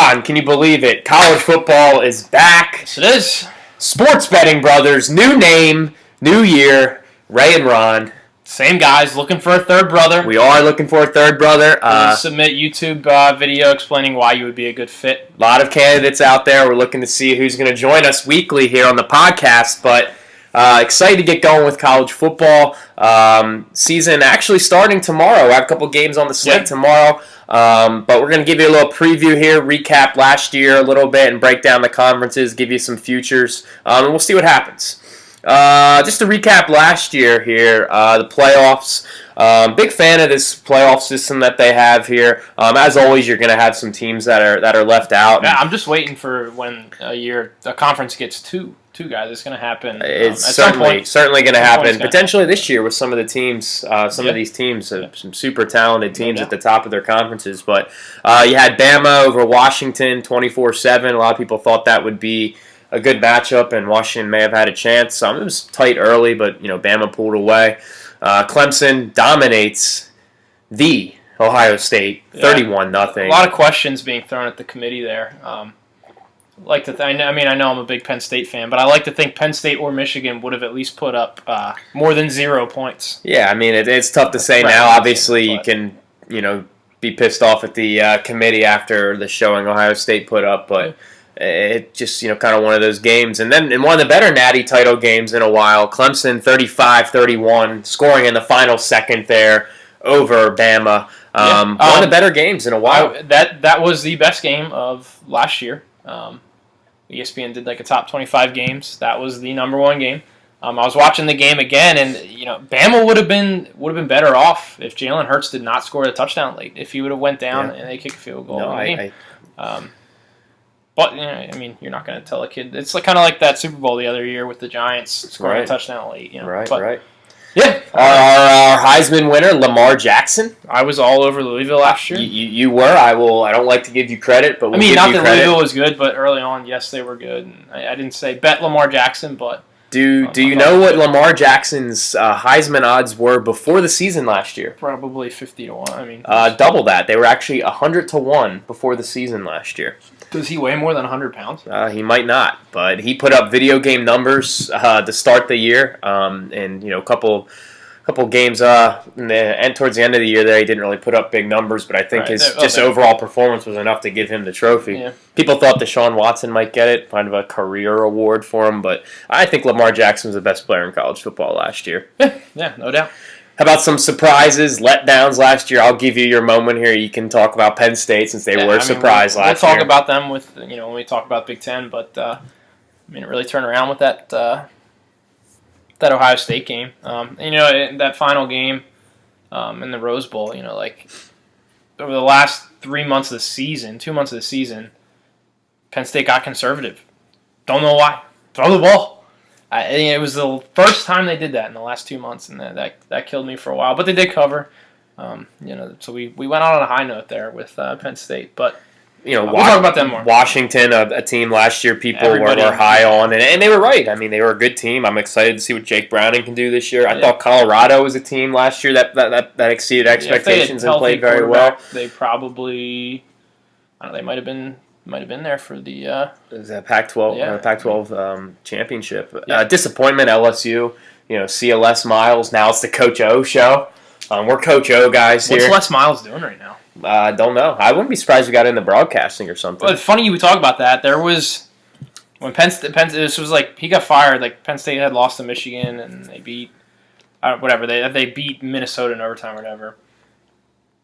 Ron, can you believe it? College football is back. Yes, it is. Sports Betting Brothers, new name, new year. Ray and Ron. Same guys, looking for a third brother. We are looking for a third brother. Submit YouTube video explaining why you would be a good fit. A lot of candidates out there. We're looking to see who's going to join us weekly here on the podcast, but excited to get going with college football. Season actually starting tomorrow. I have a couple games on the slate tomorrow, but we're going to give you a little preview here, recap last year a little bit, and break down the conferences, give you some futures, and we'll see what happens. Just to recap last year here, the playoffs. Big fan of this playoff system that they have here. As always, you're going to have some teams that are left out. Yeah, I'm just waiting for when a conference gets two guys. It's going to happen. It's certainly going to happen. Potentially this year with some of the teams. Some of these teams have some super talented teams at the top of their conferences. But you had Bama over Washington 24-7. A lot of people thought that would be a good matchup, and Washington may have had a chance. It was tight early, but Bama pulled away. Clemson dominates the Ohio State 31-0. A lot of questions being thrown at the committee there. I know I'm a big Penn State fan, but I like to think Penn State or Michigan would have at least put up more than 0 points. Yeah, it's tough to say now. Obviously, you can be pissed off at the committee after the showing Ohio State put up, but it just, kind of one of those games. And then in one of the better Natty title games in a while, Clemson 35-31, scoring in the final second there over Bama. One of the better games in a while. That was the best game of last year. ESPN did a top 25 games. That was the number one game. I was watching the game again, and Bama would have been better off if Jalen Hurts did not score the touchdown late. If he would have went down and they kicked a field goal. But you're not going to tell a kid. It's kind of like that Super Bowl the other year with the Giants scoring a touchdown late. Right. Yeah. Our Heisman winner, Lamar Jackson. I was all over Louisville last year. You were. I don't like to give you credit, but we'll give you not that credit. Louisville was good, but early on, yes, they were good. And I didn't say bet Lamar Jackson, but do you know what Lamar Jackson's Heisman odds were before the season last year? Probably 50-1. Double that. They were actually 100-1 before the season last year. Does he weigh more than 100 pounds? He might not, but he put up video game numbers to start the year, and a couple games and towards the end of the year there he didn't really put up big numbers, but I think his overall performance was enough to give him the trophy. Yeah. People thought Deshaun Watson might get it, kind of a career award for him, but I think Lamar Jackson was the best player in college football last year. Yeah, no doubt. How about some surprises, letdowns last year? I'll give you your moment here. You can talk about Penn State since they were surprised last year. We'll talk about them when we talk about Big Ten, but it really turned around with that Ohio State game. That final game in the Rose Bowl. Over the last 2 months of the season, Penn State got conservative. Don't know why. Throw the ball. It was the first time they did that in the last 2 months, and that killed me for a while. But they did cover. So we went out on a high note there with Penn State. But we'll talk about them more. Washington, a team last year people were high on, and they were right. They were a good team. I'm excited to see what Jake Browning can do this year. I thought Colorado was a team last year that exceeded expectations and played very well. They probably, they might have been there for the Pac-12 Pac-12 championship. Disappointment LSU. CLS Miles. Now it's the Coach O show. We're Coach O guys here. What's Les Miles doing right now? I don't know. I wouldn't be surprised if we got into broadcasting or something. Well, it's funny you talk about that. There was when Penn State. This was he got fired. Penn State had lost to Michigan and they beat they beat Minnesota in overtime or whatever.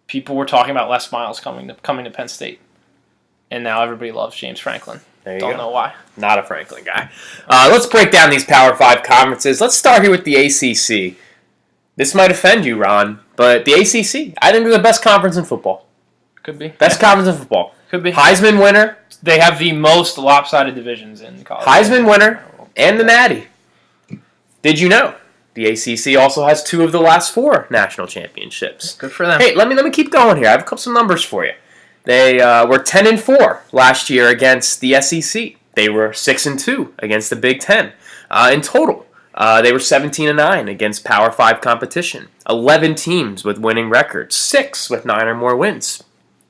People were talking about Les Miles coming to Penn State. And now everybody loves James Franklin. Don't know why. Not a Franklin guy. Let's break down these Power 5 conferences. Let's start here with the ACC. This might offend you, Ron, but the ACC, I think they're the best conference in football. Could be. Best conference in football. Could be. Heisman winner. They have the most lopsided divisions in college. Heisman winner and the Natty. Did you know the ACC also has 2 of the last 4 national championships? Good for them. Hey, let me keep going here. I have some numbers for you. They were 10-4 last year against the SEC. They were 6-2 against the Big Ten. In total, they were 17-9 against Power 5 competition. 11 teams with winning records. 6 with 9 or more wins.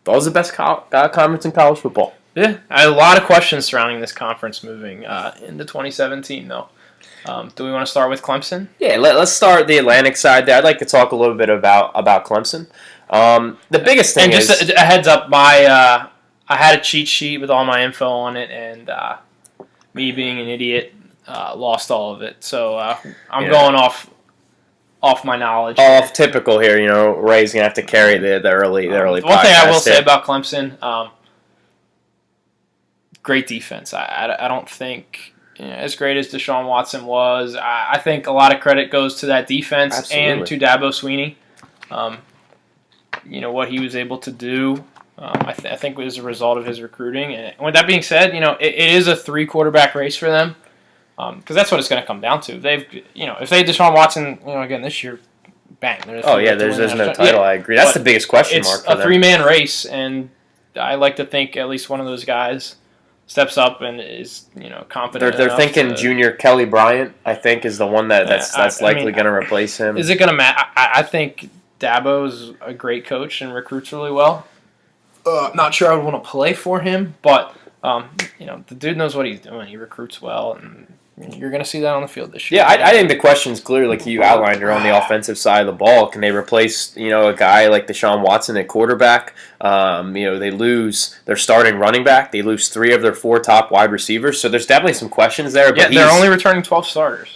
That was the best conference in college football. Yeah, I had a lot of questions surrounding this conference moving into 2017, though. Do we want to start with Clemson? Yeah, let's start the Atlantic side there. I'd like to talk a little bit about Clemson. The biggest thing And just is... a heads up, I had a cheat sheet with all my info on it, and me being an idiot, lost all of it. So I'm going off my knowledge. Off typical here, Ray's gonna have to carry the early One thing I will say about Clemson, great defense. I don't think as great as Deshaun Watson was, I think a lot of credit goes to that defense. Absolutely. And to Dabo Swinney. What he was able to do, I think was a result of his recruiting. And with that being said, it is a 3-quarterback race for them, because that's what it's going to come down to. If they had Deshaun Watson, again this year, bang. There's no title. Yeah. I agree. That's the biggest question mark for them. It's a 3-man race, and I like to think at least one of those guys steps up and is confident. They're thinking Junior Kelly Bryant, I think, is the one that's likely going to replace him. Is it going to matter? I think Dabo's a great coach and recruits really well. Not sure I would want to play for him, but the dude knows what he's doing. He recruits well, and you're going to see that on the field this year. Yeah, I think the question's clear, like you outlined, are on the offensive side of the ball. Can they replace a guy like Deshaun Watson at quarterback? They lose their starting running back. They lose 3 of their 4 top wide receivers. So there's definitely some questions there. But they're only returning 12 starters.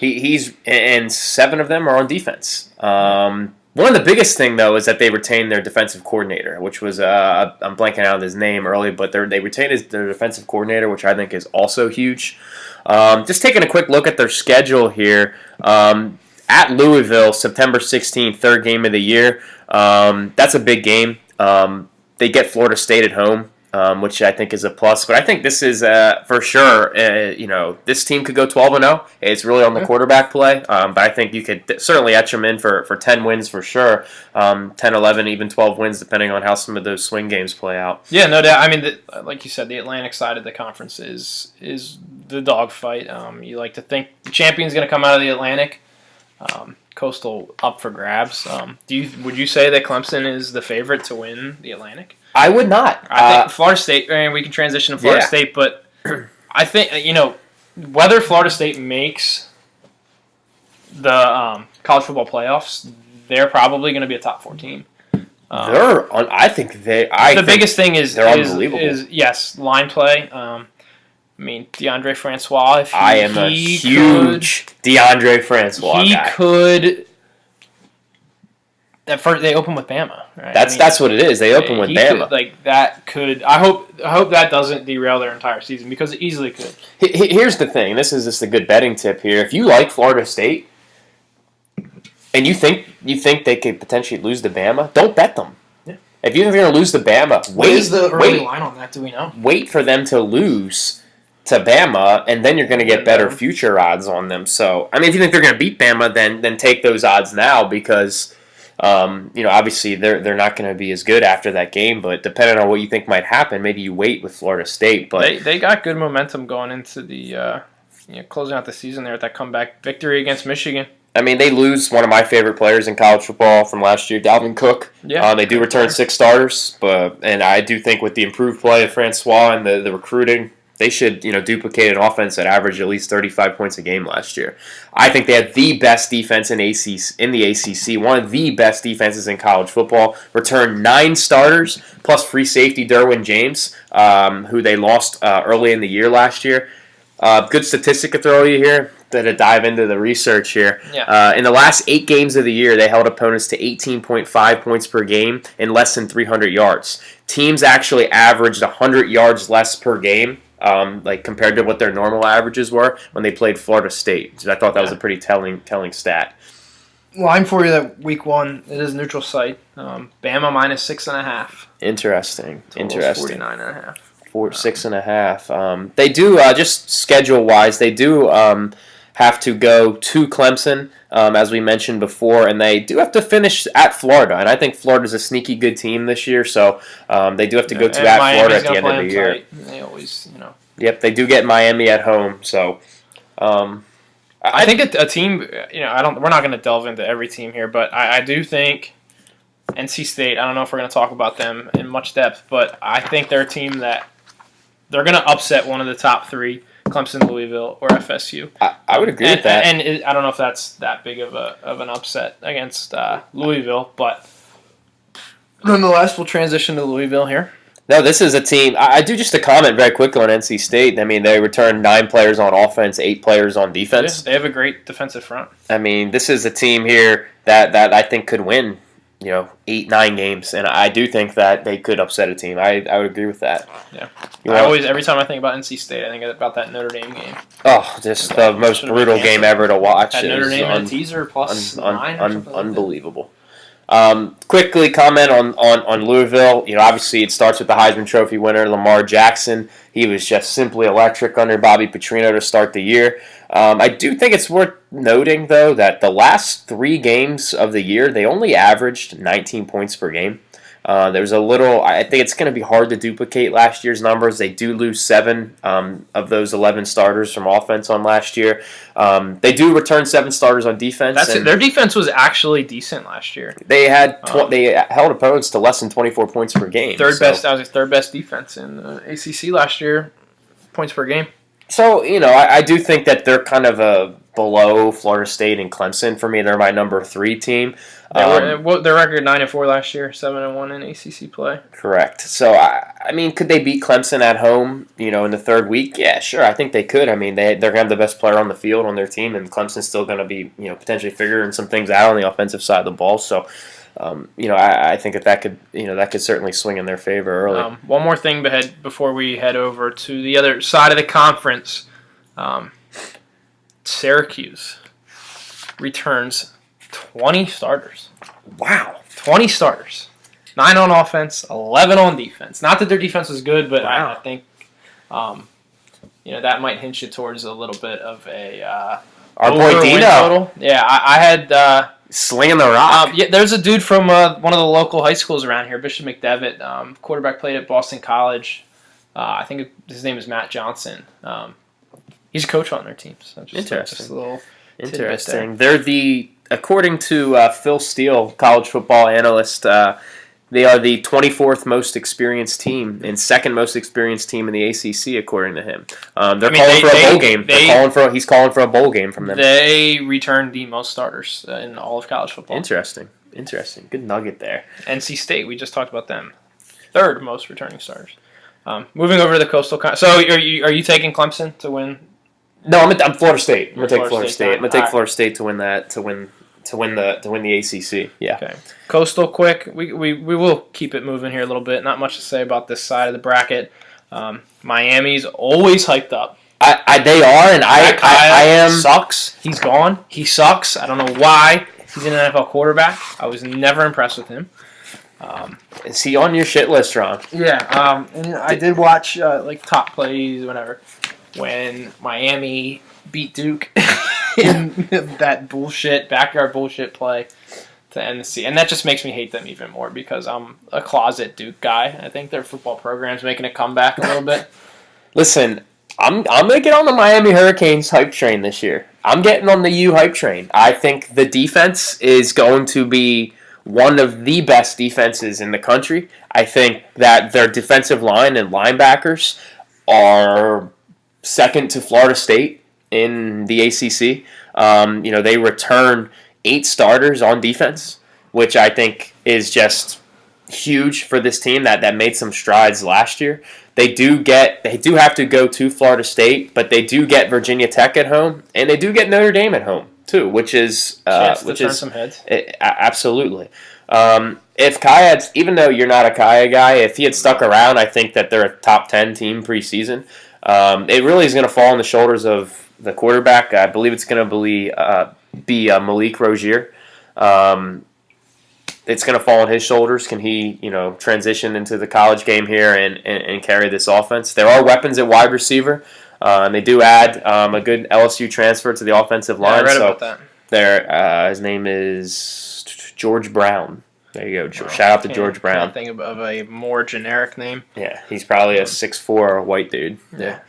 And 7 of them are on defense. One of the biggest thing, though, is that they retained their defensive coordinator, which was, I'm blanking out his name early, but they retained their defensive coordinator, which I think is also huge. Just taking a quick look at their schedule here. At Louisville, September 16th, 3rd game of the year. That's a big game. They get Florida State at home, which I think is a plus. But I think this is, for sure, this team could go 12-0. It's really on the quarterback play. But I think you could certainly etch them in for 10 wins for sure. 10, 11, even 12 wins, depending on how some of those swing games play out. Yeah, no doubt. I mean, like you said, the Atlantic side of the conference is the dogfight. You like to think the champion's going to come out of the Atlantic. Coastal up for grabs. Would you say that Clemson is the favorite to win the Atlantic? I would not. I think Florida State. I mean, we can transition to Florida State, but I think whether Florida State makes the college football playoffs, they're probably going to be a top 4 team. The biggest thing is they're unbelievable. Yes, line play. Deondre Francois. I am a huge Deondre Francois guy. He could. At first, they open with Bama. Right? That's what it is. They open with Bama. I hope that doesn't derail their entire season, because it easily could. Here's the thing. This is just a good betting tip here. If you like Florida State, and you think they could potentially lose to Bama, don't bet them. Yeah. If you think they're going to lose to Bama, what is the early line on that? Do we know? Wait for them to lose to Bama, and then you're going to get better future odds on them. So, if you think they're going to beat Bama, then take those odds now, because obviously they're not going to be as good after that game. But depending on what you think might happen, maybe you wait with Florida State. But they got good momentum going into the closing out the season there with that comeback victory against Michigan. They lose one of my favorite players in college football from last year, Dalvin Cook. Yeah, they do return 6 starters, and I do think with the improved play of Francois and the recruiting, they should, duplicate an offense that averaged at least 35 points a game last year. I think they had the best defense in the ACC, one of the best defenses in college football. Returned 9 starters, plus free safety Derwin James, who they lost early in the year last year. Good statistic to throw you here, to dive into the research here. Yeah. In the last 8 games of the year, they held opponents to 18.5 points per game and less than 300 yards. Teams actually averaged 100 yards less per game, compared to what their normal averages were when they played Florida State. So I thought that was a pretty telling stat. Line for you that week 1, it is neutral site. Bama -6.5. Interesting. 49.5. 6.5. They do, just schedule-wise, they do have to go to Clemson, as we mentioned before, and they do have to finish at Florida. And I think Florida's a sneaky good team this year, so they do have to go to at Florida at the end of the year. They always, Yep, they do get Miami at home, so... I think a team, we're not going to delve into every team here, but I do think NC State, I don't know if we're going to talk about them in much depth, but I think they're a team that they're going to upset one of the top three, Clemson, Louisville, or FSU. I would agree with that. And I don't know if that's that big of an upset against Louisville, but nonetheless, we'll transition to Louisville here. No, this is a team. I do just a comment very quickly on NC State. I mean, they returned 9 players on offense, 8 players on defense. Yeah, they have a great defensive front. I mean, this is a team here that I think could win, 8, 9 games, and I do think that they could upset a team. I would agree with that. Yeah. Every time I think about NC State, I think about that Notre Dame game. Oh, just the most brutal game ever to watch. Had Notre Dame in a teaser plus 9 or something unbelievable. Quickly comment on Louisville. Obviously it starts with the Heisman Trophy winner Lamar Jackson. He was just simply electric under Bobby Petrino to start the year. I do think it's worth noting though that the last 3 games of the year they only averaged 19 points per game. There's a little. I think it's going to be hard to duplicate last year's numbers. They do lose 7 of those 11 starters from offense on last year. They do return 7 starters on defense. Their defense was actually decent last year. They had they held opponents to less than 24 points per game. Third best defense in the ACC last year, points per game. So I do think that they're kind of below Florida State and Clemson for me. They're my number 3 team. Their record 9-4 last year, 7-1 in ACC play. Correct. So I mean, could they beat Clemson at home? In the third week? Yeah, sure. I think they could. I mean, they're gonna have the best player on the field on their team, and Clemson's still gonna be potentially figuring some things out on the offensive side of the ball. So. I think that could certainly swing in their favor early. One more thing before we head over to the other side of the conference. Syracuse returns 20 starters. Wow. 20 starters. 9 on offense, 11 on defense. Not that their defense was good, but wow. I think that might hint you towards a little bit of a our boy Dino. Total. Yeah, I had slinging the rock. There's a dude from one of the local high schools around here, Bishop McDevitt. Quarterback played at Boston College. I think his name is Matt Johnson. He's a coach on their team. So interesting. Just a little interesting. They're according to Phil Steele, college football analyst. They are the 24th most experienced team and second most experienced team in the ACC, according to him. They're calling for a bowl game. He's calling for a bowl game from them. They returned the most starters in all of college football. Interesting. Good nugget there. NC State, we just talked about them. Third most returning starters. Moving over to the Coastal So are you taking Clemson to win? No, I'm Florida State. I'm going to take Florida State. I'm going to take Florida State to win that, to win the ACC. Yeah. Okay. Coastal, quick. We will keep it moving here a little bit. Not much to say about this side of the bracket. Miami's always hyped up. They are, and I am. Sucks. He's gone. He sucks. I don't know why. He's an NFL quarterback. I was never impressed with him. Is he on your shit list, Ron? Yeah. And I did watch top plays, whatever, when Miami beat Duke in that backyard bullshit play to end the season. And that just makes me hate them even more because I'm a closet Duke guy. I think their football program's making a comeback a little bit. Listen, I'm going to get on the Miami Hurricanes hype train this year. I'm getting on the U hype train. I think the defense is going to be one of the best defenses in the country. I think that their defensive line and linebackers are second to Florida State in the ACC. They return 8 starters on defense, which I think is just huge for this team that made some strides last year. They do have to go to Florida State, but they do get Virginia Tech at home, and they do get Notre Dame at home too, which is turn some heads. Absolutely. If Kaya, even though you're not a Kaya guy, if he had stuck around, I think that they're a top 10 team preseason. It really is going to fall on the shoulders of the quarterback. I believe it's going to be Malik Rozier. It's going to fall on his shoulders. Can he, transition into the college game here and carry this offense? There are weapons at wide receiver. And they do add a good LSU transfer to the offensive line. I read about that. His name is George Brown. There you go. Shout out to George Brown. Can't think of a more generic name. Yeah, he's probably a 6'4" white dude. Yeah.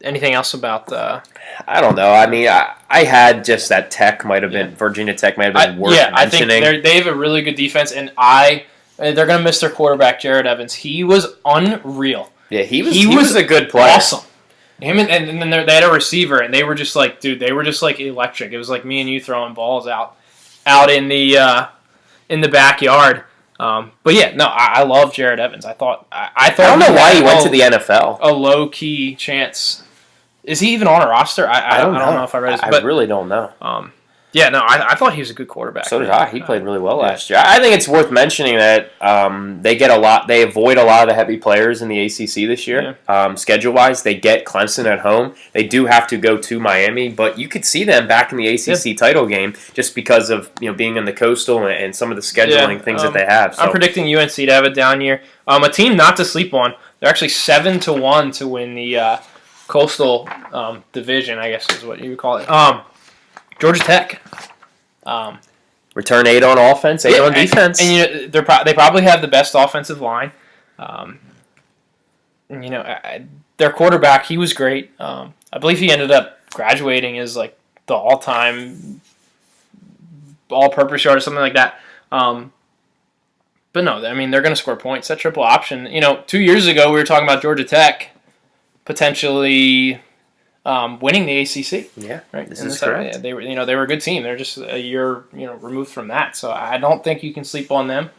Anything else about I don't know. I mean, I had just that Virginia Tech might have been worth mentioning. I think they have a really good defense, and I They're going to miss their quarterback, Jared Evans. He was unreal. Yeah, he was a good player. Awesome. Him and then they had a receiver, and they were just like, dude, they were just like electric. It was like me and you throwing balls out in the backyard. But yeah, no, I love Jared Evans. I thought I don't know why he went to the NFL. A low key chance. Is he even on a roster? I don't know if I read his. I really don't know. Yeah, no, I thought he was a good quarterback. So did I. He played really well last year. I think it's worth mentioning that they avoid a lot of the heavy players in the ACC this year. Yeah. Schedule-wise, they get Clemson at home. They do have to go to Miami, but you could see them back in the ACC title game just because of being in the Coastal and some of the scheduling things that they have. So. I'm predicting UNC to have a down year. A team not to sleep on. They're actually 7-1 to win the Coastal division, I guess is what you would call it. Georgia Tech. Return 8 on offense, 8 on defense. And they probably have the best offensive line. Their quarterback, he was great. I believe he ended up graduating as like the all-time all-purpose yard or something like that. But no, I mean, they're going to score points. That triple option. 2 years ago we were talking about Georgia Tech potentially winning the ACC. Yeah, right. This is correct. They were a good team. They're just a year removed from that. So I don't think you can sleep on them.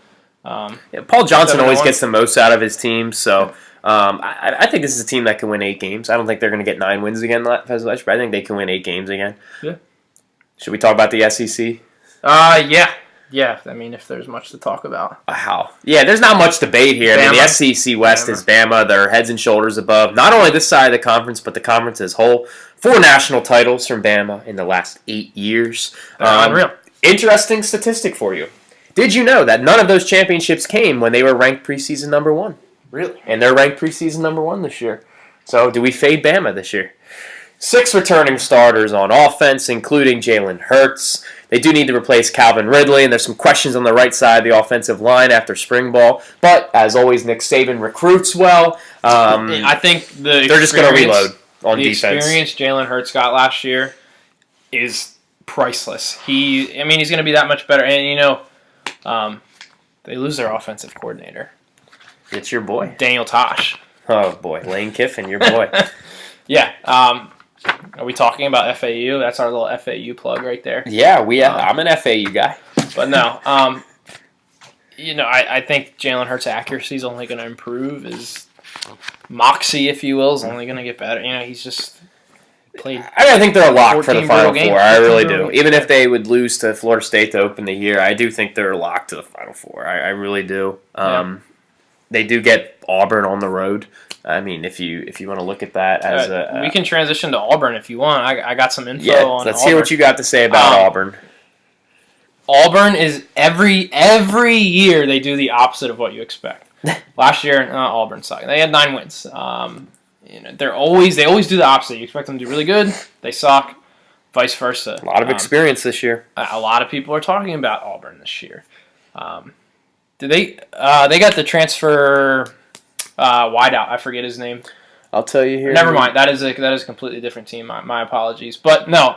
Paul Johnson always gets the most out of his team. So I think this is a team that can win 8 games. I don't think they're going to get 9 wins again, but I think they can win 8 games again. Yeah. Should we talk about the SEC? Yeah, I mean, if there's much to talk about. Wow. Yeah, there's not much debate here. Bama. I mean, the SEC West is Bama. They're heads and shoulders above not only this side of the conference, but the conference as a whole. 4 national titles from Bama in the last 8 years. Unreal. Interesting statistic for you. Did you know that none of those championships came when they were ranked preseason number 1? Really? And they're ranked preseason number 1 this year. So do we fade Bama this year? 6 returning starters on offense, including Jalen Hurts. They do need to replace Calvin Ridley, and there's some questions on the right side of the offensive line after spring ball. But, as always, Nick Saban recruits well. I think they're just going to reload on defense. The experience Jalen Hurts got last year is priceless. He's going to be that much better. And, they lose their offensive coordinator. It's your boy. Daniel Tosh. Oh, boy. Lane Kiffin, your boy. Yeah. Are we talking about FAU? That's our little FAU plug right there. Yeah, I'm an FAU guy. But no, I think Jalen Hurts' accuracy is only going to improve. His moxie, if you will, is only going to get better. He's just played. I think they're a lock for the Final Four. I really do. Games. Even if they would lose to Florida State to open the year, I do think they're a lock to the Final Four. I really do. They do get Auburn on the road. I mean, if you want to look at that as we can transition to Auburn if you want. I got some info on let's Auburn. hear what you got to say about Auburn. Auburn is every year they do the opposite of what you expect. Last year, Auburn sucked. They had 9 wins. They always do the opposite. You expect them to do really good, they suck. Vice versa. A lot of experience this year. A lot of people are talking about Auburn this year. They got the transfer wideout. I forget his name. I'll tell you here. Never mind. That is a completely different team. My apologies. But no,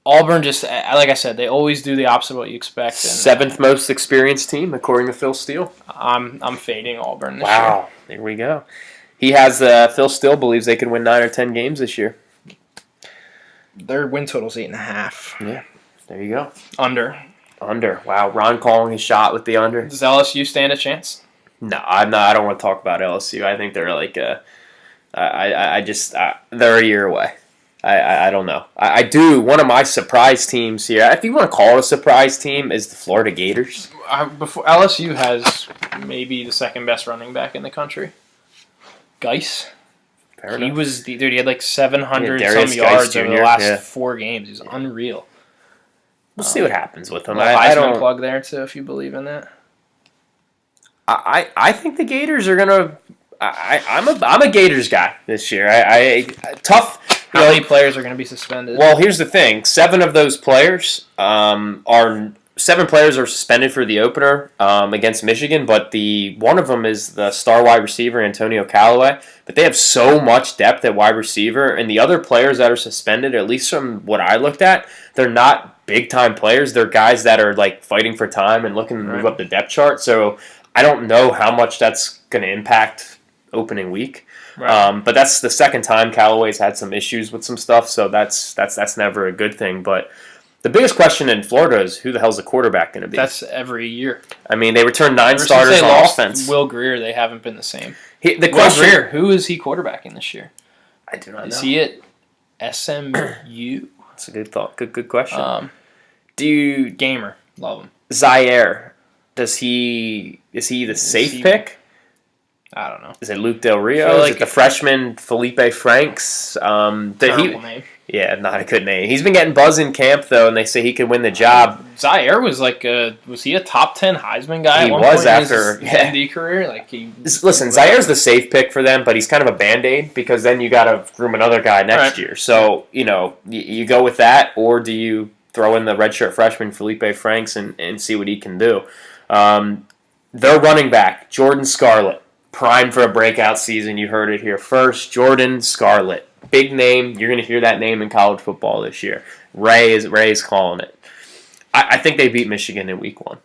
Auburn just, like I said, they always do the opposite of what you expect. And 7th most experienced team, according to Phil Steele. I'm fading Auburn this year. Wow. There we go. He has, Phil Steele believes they could win 9 or 10 games this year. Their win total's 8.5. Yeah. There you go. Under. Wow. Ron calling his shot with the under. Does LSU stand a chance? No, I'm not. I don't want to talk about LSU. I think they're like they're a year away. I don't know. I do. One of my surprise teams here, if you want to call it a surprise team, is the Florida Gators. Before LSU has maybe the second best running back in the country. Geis. He was he had like 700 some yards over the last 4 games. He's unreal. We'll see what happens with him. I don't plug there too, if you believe in that. I think the Gators are gonna. I'm a Gators guy this year. Tough. How many players are going to be suspended? Well, here's the thing: 7 of those players are 7 players are suspended for the opener against Michigan, but one of them is the star wide receiver, Antonio Callaway. But they have so much depth at wide receiver, and the other players that are suspended, at least from what I looked at, they're not big-time players. They're guys that are like fighting for time and looking to move up the depth chart. So I don't know how much that's going to impact opening week. Right. But that's the second time Callaway's had some issues with some stuff, so that's never a good thing. But the biggest question in Florida is who the hell's the quarterback going to be? That's every year. I mean, they returned 9 Ever starters since they on lost offense. Will Greer, they haven't been the same. The Will question, Greer, who is he quarterbacking this year? I do not know. Is he at SMU? That's a good thought. Good question. Do you Gamer, love him. Zaire? Is he the safe he- pick? I don't know. Is it Luke Del Rio? I feel Is like- it the freshman Felipe Franks? Terrible name. Yeah, not a good name. He's been getting buzz in camp though, and they say he could win the job. Zaire was was he a top 10 Heisman guy? He at one was point after- in his yeah. ND career. Listen, Zaire's the safe pick for them, but he's kind of a Band-Aid because then you got to groom another guy next Right. year. So, you go with that, or do you throw in the redshirt freshman Felipe Franks and see what he can do? Their running back, Jordan Scarlett, primed for a breakout season. You heard it here first. Jordan Scarlett. Big name. You're going to hear that name in college football this year. Ray is calling it. I think they beat Michigan in week 1.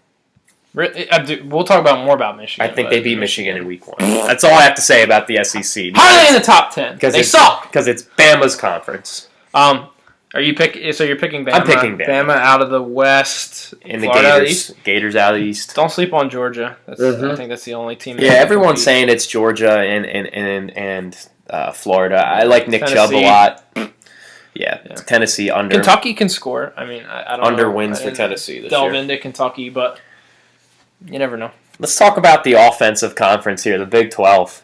We'll talk more about Michigan. I think they beat Michigan in week 1. That's all I have to say about the SEC. How are they in the top 10? They suck. Because it's Bama's conference. So you're picking Bama. I'm picking Bama. Bama out of the West. And the Florida out of the Gators. East. Gators out of the East. Don't sleep on Georgia. I think that's the only team. Yeah, everyone's saying it's Georgia and Florida. I like Nick Chubb a Tennessee. lot. Yeah, Tennessee under. Kentucky can score. I mean, I don't Under know. wins I for didn't Tennessee this delve year. into Kentucky, but you never know. Let's talk about the offensive conference here, the Big 12.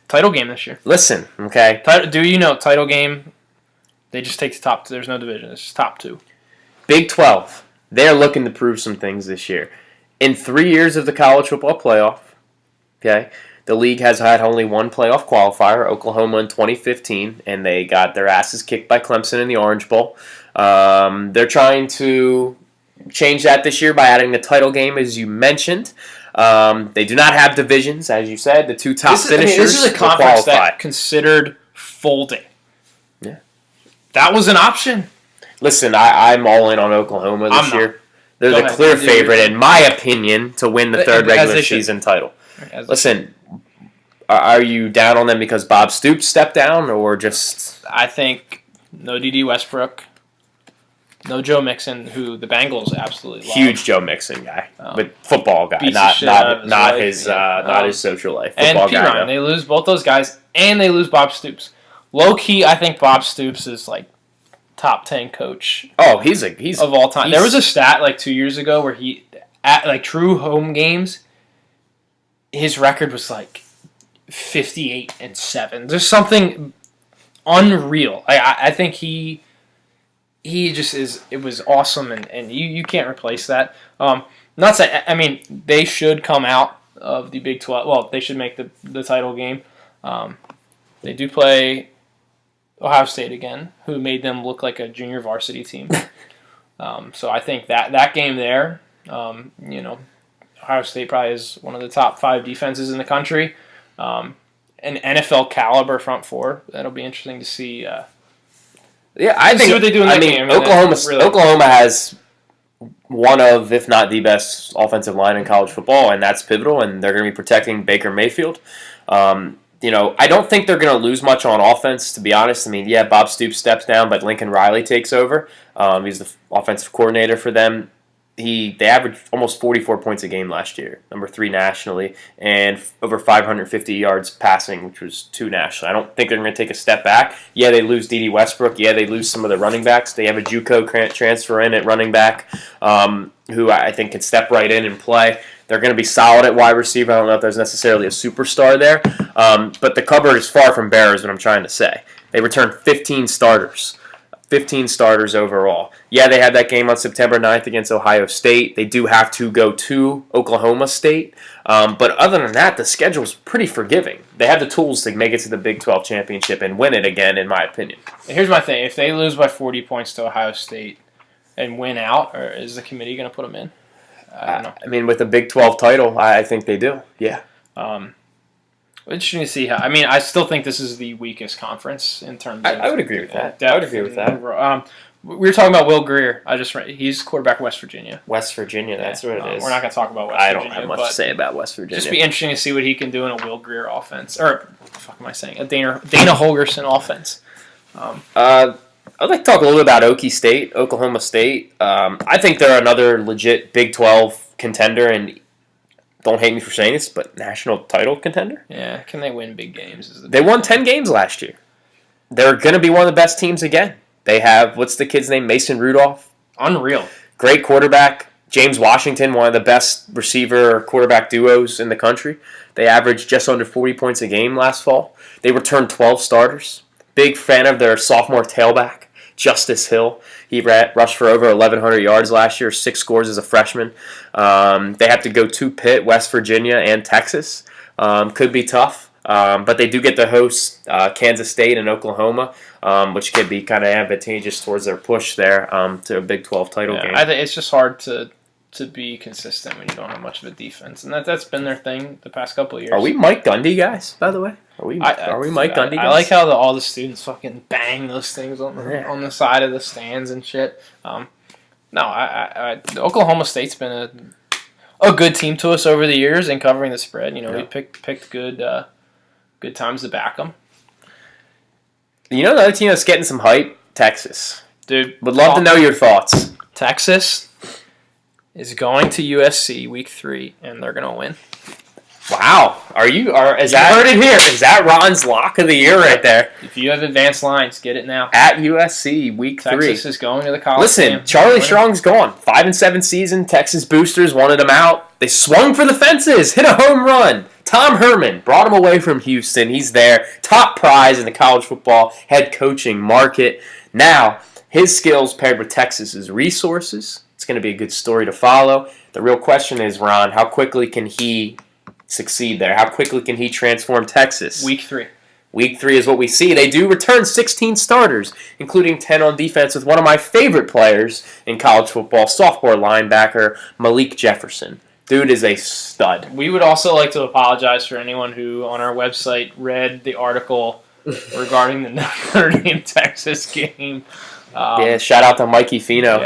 Title game this year. Listen, okay? Do you know title game? They just take the top 2. There's no division. It's just top 2. Big 12. They're looking to prove some things this year. In 3 years of the college football playoff, okay, the league has had only one playoff qualifier, Oklahoma in 2015, and they got their asses kicked by Clemson in the Orange Bowl. They're trying to change that this year by adding the title game, as you mentioned. They do not have divisions, as you said. The 2 top finishers This is a will conference qualify. that considered folding. Yeah. That was an option. Listen, I'm all in on Oklahoma this I'm not. year. They're Go the ahead. clear You do favorite, your- in my opinion, to win the third As regular they should. season title. As- Listen, are you down on them because Bob Stoops stepped down, or just I think no D.D. Westbrook, no Joe Mixon, who the Bengals absolutely love. huge Joe Mixon guy, Oh. but football guy, Beats the shit out of his not life, his yeah. not his social life. And Football P. guy, Ryan. though. They lose both those guys, and they lose Bob Stoops. Low key, I think Bob Stoops is like top 10 coach Oh, he's of all time. he's- There was a stat like 2 years ago where he at like true home games, his record was like 58-7. There's something unreal. I think he just is. It was awesome, and you can't replace that. Not say I mean they should come out of the Big 12. Well, they should make the title game. They do play Ohio State again, who made them look like a junior varsity team. So I think that game there, Ohio State probably is one of the top 5 defenses in the country. An NFL caliber front 4. That'll be interesting to see. Yeah, I think. see what they do in that game. I mean, Oklahoma has one of, if not the best offensive line in college football, and that's pivotal. And they're going to be protecting Baker Mayfield. I don't think they're going to lose much on offense, to be honest. I mean, yeah, Bob Stoops steps down, but Lincoln Riley takes over. He's the offensive coordinator for them. They averaged almost 44 points a game last year, number 3 nationally, and over 550 yards passing, which was 2 nationally. I don't think they're going to take a step back. Yeah, they lose D.D. Westbrook. Yeah, they lose some of the running backs. They have a JUCO transfer in at running back, who I think can step right in and play. They're going to be solid at wide receiver. I don't know if there's necessarily a superstar there, but the cupboard is far from bare, is what I'm trying to say. They returned 15 starters. 15 starters overall. Yeah, they had that game on September 9th against Ohio State. They do have to go to Oklahoma State. But other than that, the schedule's pretty forgiving. They have the tools to make it to the Big 12 championship and win it again, in my opinion. Here's my thing. If they lose by 40 points to Ohio State, and win out, or is the committee going to put him in? I don't know. I mean, with a Big 12 title, I think they do. Yeah. Interesting to see how. I mean, I still think this is the weakest conference in terms of. I would agree with that. Depth I would agree with that. We were talking about Will Greer. He's quarterback West Virginia. West Virginia, that's what it is. We're not going to talk about West I Virginia. don't have much to say about West Virginia. Just be interesting to see what he can do in a Will Greer offense. Or, what the fuck am I saying? A Dana Holgerson offense. I'd like to talk a little bit about Oklahoma State. I think they're another legit Big 12 contender, and don't hate me for saying this, but national title contender. Yeah, can they win big games? They won 10 games last year. They're going to be one of the best teams again. They have, what's the kid's name? Mason Rudolph. Unreal. Great quarterback. James Washington, one of the best receiver quarterback duos in the country. They averaged just under 40 points a game last fall. They returned 12 starters. Big fan of their sophomore tailback, Justice Hill. He rushed for over 1,100 yards last year, 6 scores as a freshman. They have to go to Pitt, West Virginia, and Texas. Could be tough, but they do get to host Kansas State and Oklahoma, which could be kind of advantageous towards their push there to a Big 12 title game. I think it's just hard to be consistent when you don't have much of a defense, and that's been their thing the past couple of years. Are we Mike Gundy guys, by the way? Are we Mike Gundy guys? I like how all the students fucking bang those things on the side of the stands and shit. Oklahoma State's been a good team to us over the years in covering the spread. You know, we picked good times to back them. You know another team that's getting some hype? Texas. Dude, would love to know your thoughts. Texas is going to USC week 3, and they're gonna win. Wow, you heard it here? Is that Ron's lock of the year right there? If you have advanced lines, get it now. At USC week 3. Texas is going to the college. Listen, Charlie Strong's gone. 5-7 season. Texas boosters wanted him out. They swung for the fences, hit a home run. Tom Herman brought him away from Houston. He's there. Top prize in the college football head coaching market. Now, his skills paired with Texas's resources. It's going to be a good story to follow. The real question is, Ron, how quickly can he succeed there? How quickly can he transform Texas? Week 3. Week 3 is what we see. They do return 16 starters, including 10 on defense with one of my favorite players in college football, sophomore linebacker Malik Jefferson. Dude is a stud. We would also like to apologize for anyone who on our website read the article regarding the Notre Dame Texas game. Shout out to Mikey Fino.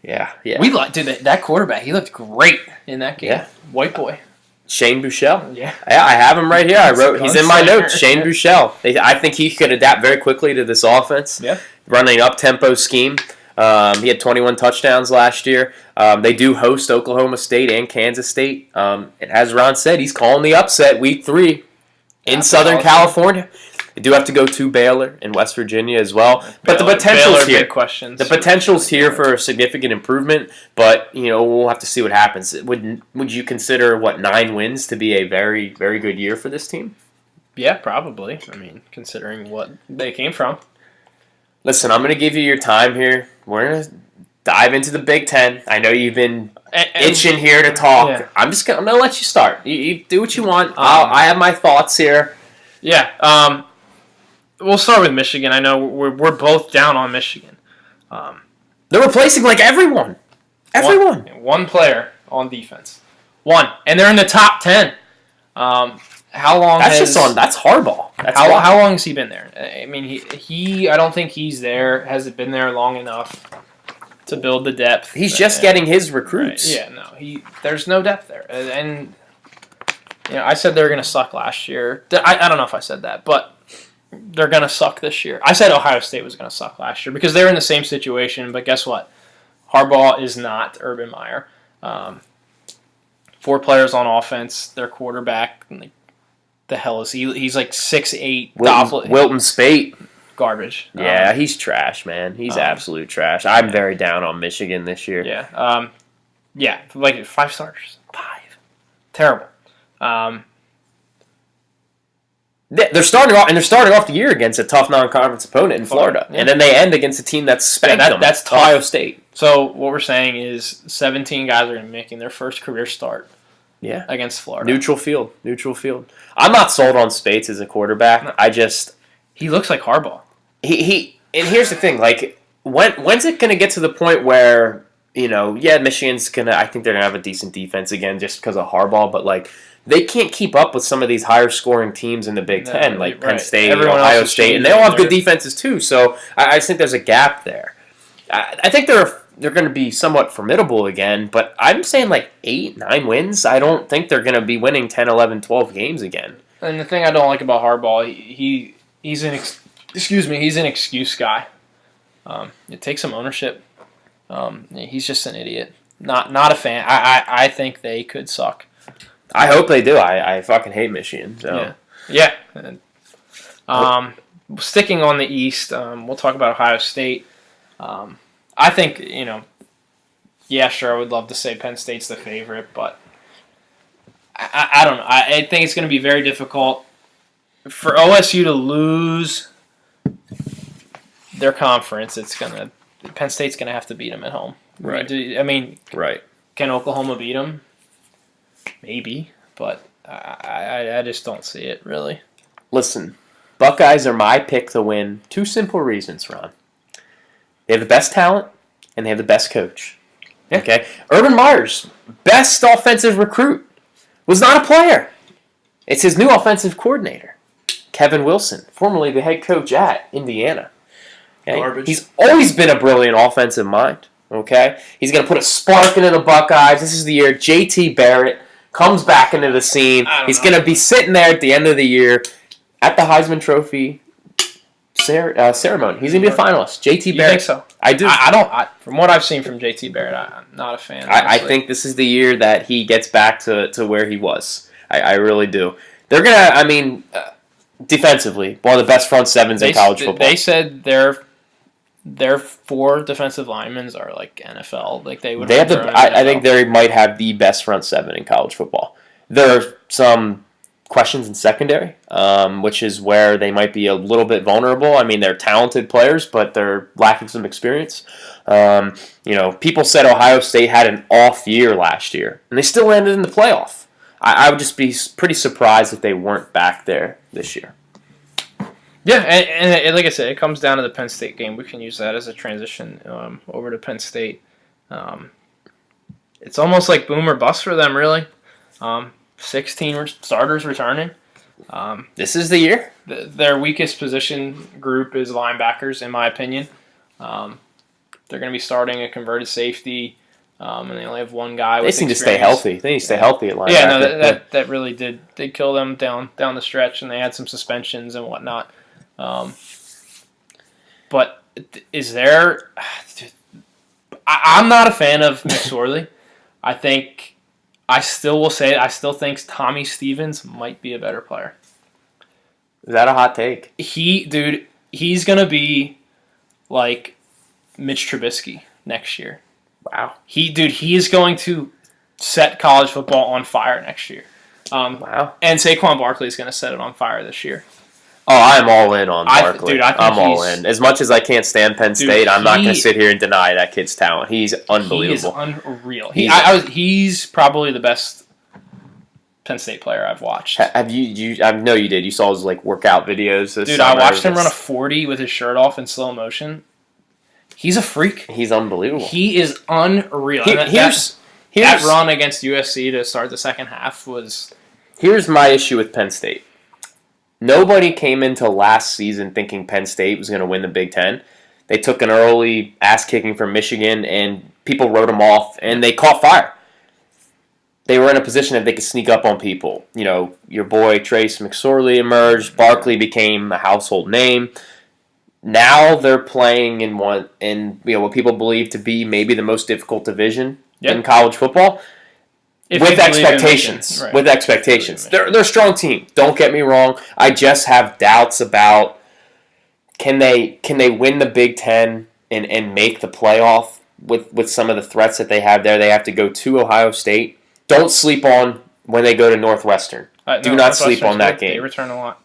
Yeah. We that quarterback. He looked great in that game. Yeah. White boy. Shane Buechele. Yeah, I have him right here. He's in my notes. Shane Buechele. I think he could adapt very quickly to this offense. Yeah. Running up-tempo scheme. He had 21 touchdowns last year. They do host Oklahoma State and Kansas State. And as Ron said, he's calling the upset week 3 in Southern California. They do have to go to Baylor in West Virginia as well. But the potential's here. The potential's here for a significant improvement, but we'll have to see what happens. Would you consider 9 wins to be a very, very good year for this team? Yeah, probably. I mean, considering what they came from. Listen, I'm going to give you your time here. We're going to dive into the Big Ten. I know you've been itching here to talk. Yeah. I'm going to let you start. You do what you want. I have my thoughts here. Yeah. We'll start with Michigan. I know we're both down on Michigan. They're replacing everyone. Everyone. One player on defense. One. And they're in the top 10. How long That's Harbaugh. How long has he been there? I mean, I don't think he's there. Hasn't been there long enough to build the depth. He's just getting his recruits. Right. Yeah, no. There's no depth there. And I said they were going to suck last year. I don't know if I said that, but they're going to suck this year. I said Ohio State was going to suck last year because they're in the same situation, but guess what? Harbaugh is not Urban Meyer. 4 players on offense. Their quarterback, the hell is he? He's 6'8". Wilton Spate. Garbage. Yeah, he's trash, man. He's absolute trash. I'm very down on Michigan this year. Yeah. 5 starters. 5. Terrible. They're starting off the year against a tough non-conference opponent in Florida, and then they end against a team that's spanked them. That's Ohio State. So what we're saying is 17 guys are making their first career start. Yeah, against Florida. Neutral field. I'm not sold on Spates as a quarterback. No. He looks like Harbaugh. And here's the thing, when's it going to get to the point where, Michigan's going to, I think they're going to have a decent defense again just because of Harbaugh, but like they can't keep up with some of these higher scoring teams in the Big Ten, like Penn State, Ohio State, and they all have good defenses too. So I think there's a gap there. I think they're going to be somewhat formidable again, but I'm saying like 8, 9 wins. I don't think they're going to be winning 10, 11, 12 games again. And the thing I don't like about Harbaugh, he's an excuse guy. It takes some ownership. He's just an idiot. Not a fan. I think they could suck. I hope they do. I fucking hate Michigan. So yeah. Sticking on the East, we'll talk about Ohio State. I think sure, I would love to say Penn State's the favorite, but I don't know. I think it's going to be very difficult for OSU to lose their conference. Penn State's going to have to beat them at home. Right. Right. Can Oklahoma beat them? Maybe, but I just don't see it, really. Listen, Buckeyes are my pick to win. 2 simple reasons, Ron. They have the best talent, and they have the best coach. Yeah. Okay? Urban Meyer's best offensive recruit was not a player. It's his new offensive coordinator, Kevin Wilson, formerly the head coach at Indiana. Okay? He's always been a brilliant offensive mind. Okay? He's going to put a spark into the Buckeyes. This is the year JT Barrett comes back into the scene. He's going to be sitting there at the end of the year at the Heisman Trophy ceremony. He's going to be a finalist. JT Barrett. You think so? I do. From what I've seen from JT Barrett, I'm not a fan. I think this is the year that he gets back to where he was. I really do. They're going to, defensively, one of the best front sevens in college football. They said their 4 defensive linemen are like NFL. Like they would. I think they might have the best front 7 in college football. There are some questions in secondary, which is where they might be a little bit vulnerable. I mean, they're talented players, but they're lacking some experience. People said Ohio State had an off year last year, and they still landed in the playoff. I would just be pretty surprised if they weren't back there this year. Yeah, and like I said, it comes down to the Penn State game. We can use that as a transition over to Penn State. It's almost like boom or bust for them, really. 16 starters returning. This is the year. Their weakest position group is linebackers, in my opinion. They're going to be starting a converted safety, and they only have one guy with experience. They need to stay healthy. They need to stay healthy at linebacker. Yeah, no, that really did kill them down the stretch, and they had some suspensions and whatnot. But is there... I'm not a fan of McSorley. I still think Tommy Stevens might be a better player. Is that a hot take? He's going to be like Mitch Trubisky next year. Wow. He is going to set college football on fire next year. Wow. And Saquon Barkley is going to set it on fire this year. Oh, I'm all in on Barkley. I think I'm all in. As much as I can't stand Penn State, I'm not going to sit here and deny that kid's talent. He's unbelievable. He is unreal. He's probably the best Penn State player I've watched. Have you? I know you did. You saw his workout videos. This I watched him run a 40 with his shirt off in slow motion. He's a freak. He's unbelievable. He is unreal. That run against USC to start the second half was... Here's my issue with Penn State. Nobody came into last season thinking Penn State was going to win the Big Ten. They took an early ass-kicking from Michigan, and people wrote them off, and they caught fire. They were in a position that they could sneak up on people. Your boy Trace McSorley emerged. Barkley became a household name. Now they're playing in what people believe to be maybe the most difficult division in college football. With expectations. Right. With expectations. They're a strong team. Don't get me wrong. I just have doubts about can they win the Big Ten and make the playoff with some of the threats that they have there. They have to go to Ohio State. Don't sleep on when they go to Northwestern. Do not sleep on that game. They return a lot.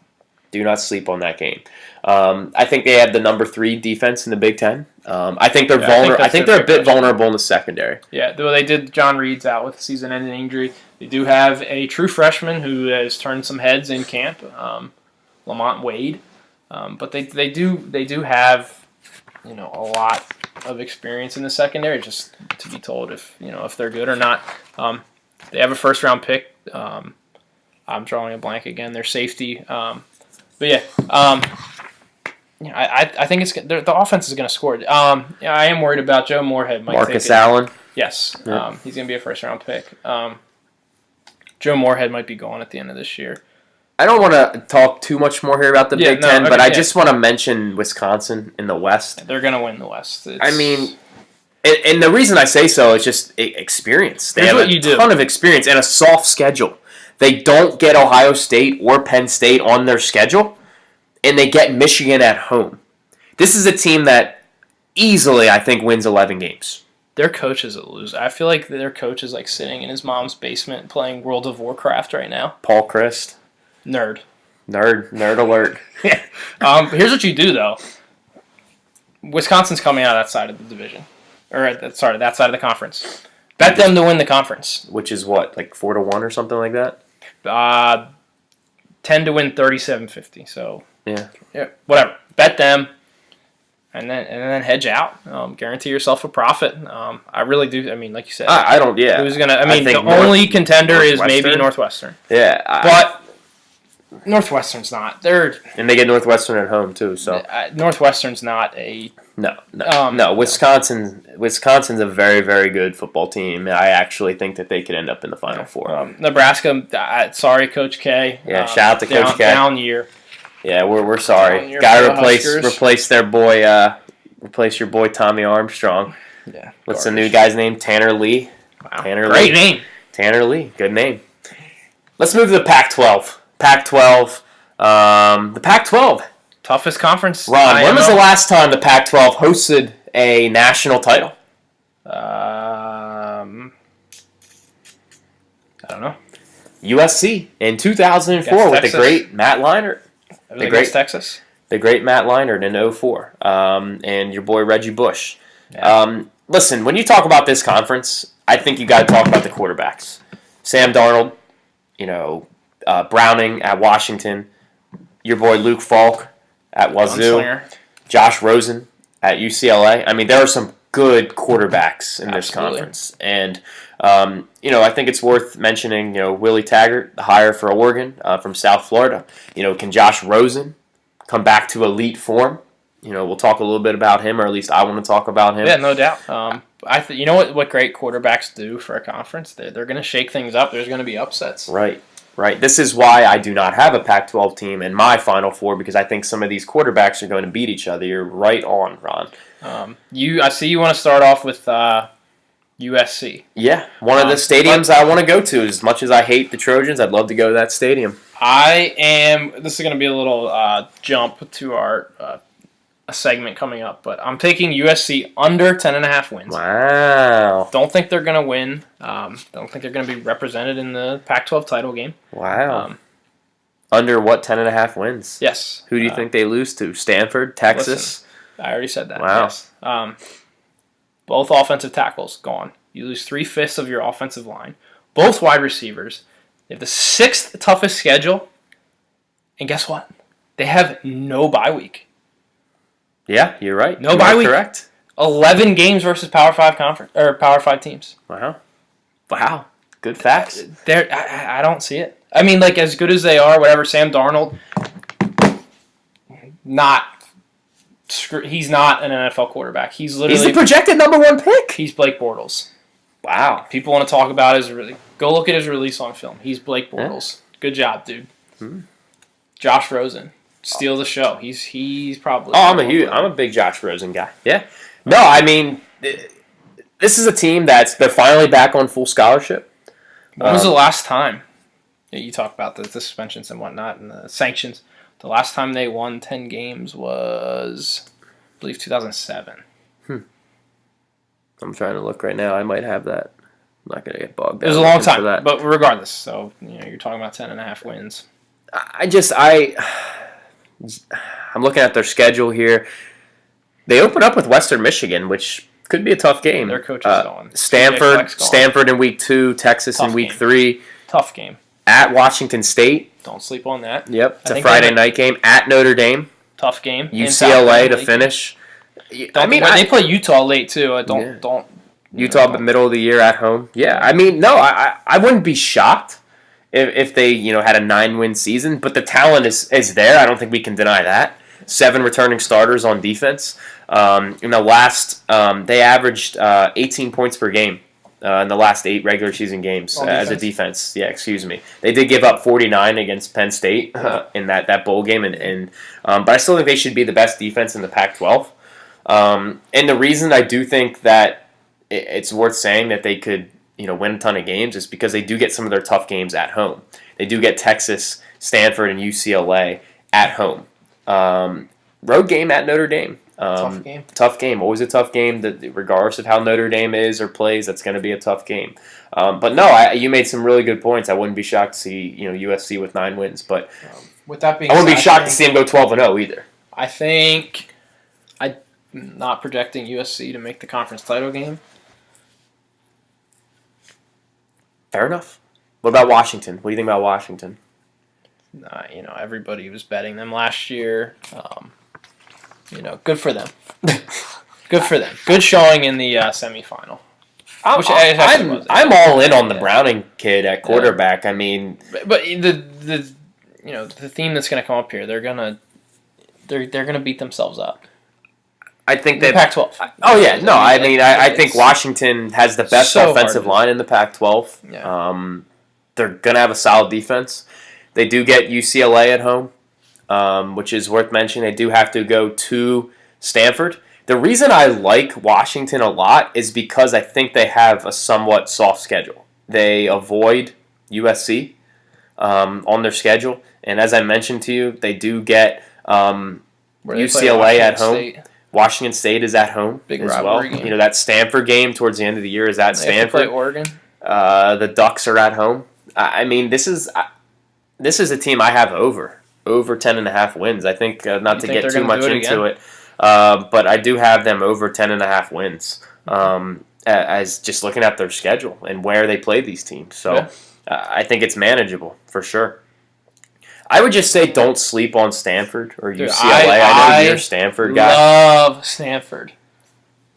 Do not sleep on that game. I think they have the number 3 defense in the Big Ten. I think they're vulnerable. I think they're a bit vulnerable in the secondary. Yeah, they did. John Reed's out with a season-ending injury. They do have a true freshman who has turned some heads in camp, Lamont Wade. But they do have a lot of experience in the secondary, just to be told if they're good or not. They have a first round pick. I'm drawing a blank again. Their safety. But yeah, I think the offense is going to score. I am worried about Joe Moorhead. Marcus Allen. Yes, Yeah. He's going to be a first round pick. Joe Moorhead might be gone at the end of this year. I don't want to talk too much more here about the Big Ten, but I just want to mention Wisconsin in the West. They're going to win the West. I mean, and the reason I say so is just experience. They have a ton of experience and a soft schedule. They don't get Ohio State or Penn State on their schedule, and they get Michigan at home. This is a team that easily, I think, wins 11 games. Their coach is a loser. I feel like their coach is like sitting in his mom's basement playing World of Warcraft right now. Paul Chryst. Nerd alert. Here's what you do, though. Wisconsin's coming out of that side of the division. That side of the conference. Bet them to win the conference. Which is what, like 4-1 or something like that? 10 to win 37-50. So yeah, whatever. Bet them, and then hedge out. Guarantee yourself a profit. I really do. I mean, like you said, I don't. Yeah, who's gonna? I mean, the only contender is maybe Northwestern. Yeah, but Northwestern's not. And they get Northwestern at home too. So Northwestern's not a. No. Wisconsin's a very, very good football team. I actually think that they could end up in the Final Four. Nebraska, sorry, Coach K. Yeah, shout out to Coach K. Down year. Yeah, we're sorry. Got to replace their boy. Replace your boy Tommy Armstrong. Yeah. What's the new guy's name? Tanner Lee. Wow. Great name. Tanner Lee. Good name. Let's move to the Pac-12. The Pac-12. Toughest conference. Ron, when was the last time the Pac-12 hosted a national title? I don't know. USC in 2004 with the great Matt Leinart. Texas. The great Matt Leinart in 2004. And your boy Reggie Bush. Yeah. Listen, when you talk about this conference, I think you got to talk about the quarterbacks. Sam Darnold, Browning at Washington, your boy Luke Falk at Wazoo, Josh Rosen at UCLA. I mean, there are some good quarterbacks in this conference. And, I think it's worth mentioning, Willie Taggart, the hire for Oregon from South Florida. Can Josh Rosen come back to elite form? We'll talk a little bit about him, or at least I want to talk about him. Yeah, no doubt. You know what great quarterbacks do for a conference? They're going to shake things up. There's going to be upsets. Right. This is why I do not have a Pac-12 team in my Final Four, because I think some of these quarterbacks are going to beat each other. You're right on, Ron. I see you want to start off with USC. Yeah, one of the stadiums I want to go to. As much as I hate the Trojans, I'd love to go to that stadium. This is going to be a little jump to our a segment coming up, but I'm taking USC under 10.5 wins. Wow. Don't think they're going to win. Don't think they're going to be represented in the Pac-12 title game. Wow. Under what 10.5 wins? Yes. Who do you think they lose to? Stanford, Texas? Listen, I already said that. Wow. Yes. Both offensive tackles gone. You lose 3/5 of your offensive line. Both wide receivers. They have the 6th toughest schedule. And guess what? They have no bye week. Yeah, you're right. No bye week. Correct. 11 games versus Power 5 conference or Power 5 teams. Wow. Good facts. I don't see it. I mean, like, as good as they are, whatever. Sam Darnold, he's not an NFL quarterback. He's the projected #1 pick. He's Blake Bortles. Wow. People want to talk about go look at his release on film. He's Blake Bortles. Yeah. Good job, dude. Josh Rosen. Steal the show. He's probably. I'm a big Josh Rosen guy. Yeah. No, I mean, this is a team they're finally back on full scholarship. When was the last time? You talk about the suspensions and whatnot and the sanctions. The last time they won 10 games was, I believe, 2007. I'm trying to look right now. I might have that. I'm not going to get bogged down. It was a long time, but regardless. So, you're talking about 10.5 wins. I'm looking at their schedule here. They open up with Western Michigan, which could be a tough game. Their coach is gone. Stanford in week 2, Texas in week 3. Tough game. At Washington State. Don't sleep on that. Yep, it's a Friday night game. At Notre Dame. Tough game. UCLA to finish. They play Utah late too. Don't Utah middle of the year at home. Yeah, I mean, no, I wouldn't be shocked if they had a 9-win season, but the talent is there. I don't think we can deny that. 7 returning starters on defense. In the last, they averaged 18 points per game in the last 8 regular season games as a defense. Yeah, excuse me. They did give up 49 against Penn State in that bowl game, but I still think they should be the best defense in the Pac-12. And the reason I do think that it's worth saying that they could win a ton of games is because they do get some of their tough games at home. They do get Texas, Stanford, and UCLA at home. Road game at Notre Dame. Tough game. Always a tough game. Regardless of how Notre Dame is or plays, that's going to be a tough game. But no, you made some really good points. I wouldn't be shocked to see USC with 9 wins. But with that being I wouldn't be shocked to see them go 12-0 either. I think I'm not projecting USC to make the conference title game. Fair enough. What about Washington? What do you think about Washington? Everybody was betting them last year. Good for them. Good for them. Good showing in the semifinal. I'm all in on the Browning kid at quarterback. I mean, but the theme that's going to come up here, they're gonna beat themselves up. I think that Pac-12. Oh yeah, no. I think Washington has the best offensive line in the Pac-12. Yeah. They're gonna have a solid defense. They do get UCLA at home, which is worth mentioning. They do have to go to Stanford. The reason I like Washington a lot is because I think they have a somewhat soft schedule. They avoid USC on their schedule, and as I mentioned to you, they do get UCLA at home. State. Washington State is at home Big as rivalry well. game. That Stanford game towards the end of the year is at They Stanford. have to play Oregon. The Ducks are at home. I mean, this is a team I have over 10.5 wins. I think not to get too much into it, but I do have them over 10.5 wins. As just looking at their schedule and where they play these teams, so I think it's manageable for sure. I would just say don't sleep on Stanford or UCLA. I know you're a Stanford guy. Love Stanford.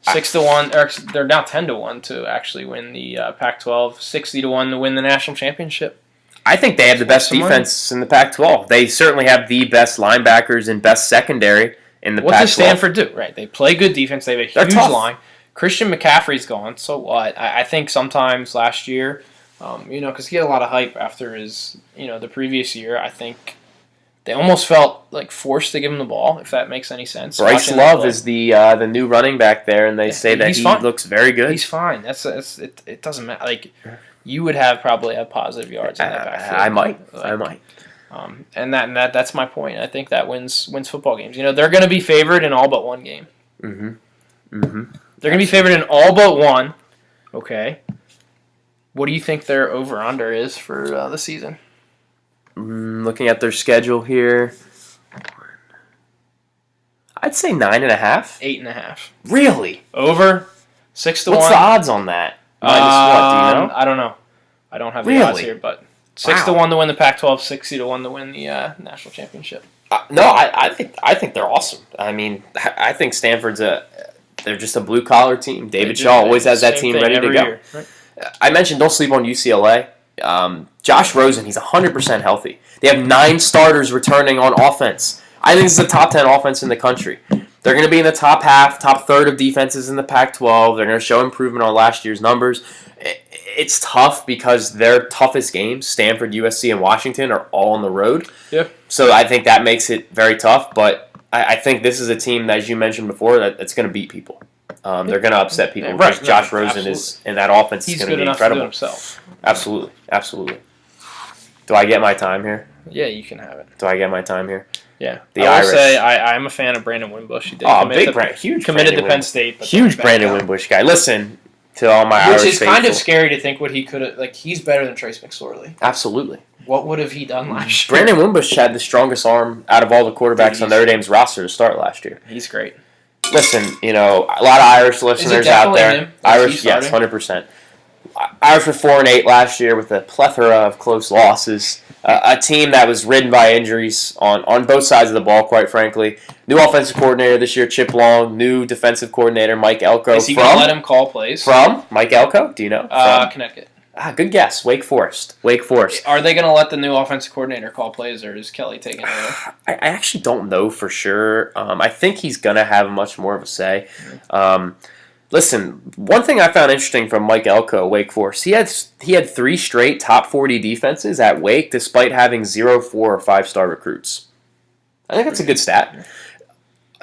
6-1, or they're now 10-1 to actually win the Pac-12. 60-1 to win the national championship. I think they have the best defense in the Pac-12. They certainly have the best linebackers and best secondary in the Pac-12. What does Stanford do? Right, they play good defense. They have a huge line. Christian McCaffrey's gone. So what? I think sometimes last year, because he had a lot of hype after his, the previous year. I think they almost felt like forced to give him the ball, if that makes any sense. Bryce Love is the new running back there, and they say that he looks very good. He's fine. It doesn't matter. Like you would probably have positive yards in that backfield. I might. And that's my point. I think that wins football games. They're going to be favored in all but one game. They're going to be favored in all but one. Okay. What do you think their over/under is for the season? Looking at their schedule here, I'd say 9.5. 8.5. Really? Over 6-1. What's the odds on that? Minus what? Do you know? I don't know. I don't have the odds here, but 6-1 to win the Pac-12, 60-1 to win the national championship. No, I think they're awesome. I mean, I think Stanford's they're just a blue collar team. David Shaw always has that team ready to go. Year, right? I mentioned don't sleep on UCLA. Josh Rosen, he's 100% healthy. They have 9 starters returning on offense. I think this is a top 10 offense in the country. They're going to be in the top half, top third of defenses in the Pac-12. They're going to show improvement on last year's numbers. It's tough because their toughest games, Stanford, USC, and Washington, are all on the road. Yeah. So I think that makes it very tough. But I think this is a team, as you mentioned before, that's going to beat people. They're going to upset people because Josh Rosen is in that offense. He's going to be incredible. He's good enough to do himself. Absolutely. Do I get my time here? Yeah, you can have it. Do I get my time here? Yeah. The I Irish. will say I'm a fan of Brandon Wimbush. He did huge committed to Penn State. But huge Brandon Wimbush guy. Listen to all my Irish Which is kind faithful. of scary to think what he could have. Like, he's better than Trace McSorley. Absolutely. What would have he done last year? Brandon Wimbush had the strongest arm out of all the quarterbacks on Notre Dame's roster to start last year. He's great. Listen, a lot of Irish listeners out there. Him? Irish, yes, 100%. Irish were 4-8 last year with a plethora of close losses. A team that was ridden by injuries on both sides of the ball, quite frankly. New offensive coordinator this year, Chip Long. New defensive coordinator, Mike Elko. Is he going to let him call plays? From Mike Elko? Do you know? Connecticut. Good guess. Wake Forest. Are they going to let the new offensive coordinator call plays, or is Kelly taking it over? I actually don't know for sure. I think he's going to have much more of a say. Listen, one thing I found interesting from Mike Elko, Wake Forest, he had 3 straight top 40 defenses at Wake, despite having 0, 4, or 5-star recruits. I think that's a good stat.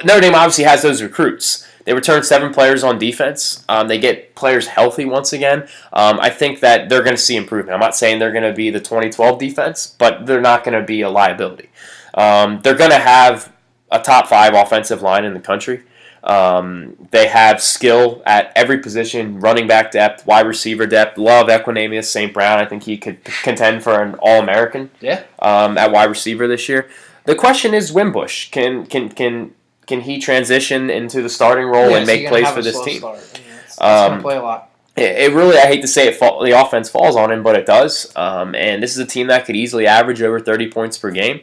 Notre Dame obviously has those recruits. They return 7 players on defense. They get players healthy once again. I think that they're going to see improvement. I'm not saying they're going to be the 2012 defense, but they're not going to be a liability. They're going to have a top 5 offensive line in the country. They have skill at every position, running back depth, wide receiver depth. Love Equanimeous St. Brown. I think he could contend for an All-American at wide receiver this year. The question is Wimbush. Can he transition into the starting role and make plays for this team? It's going to play a lot. It really, I hate to say it, the offense falls on him, but it does. And this is a team that could easily average over 30 points per game.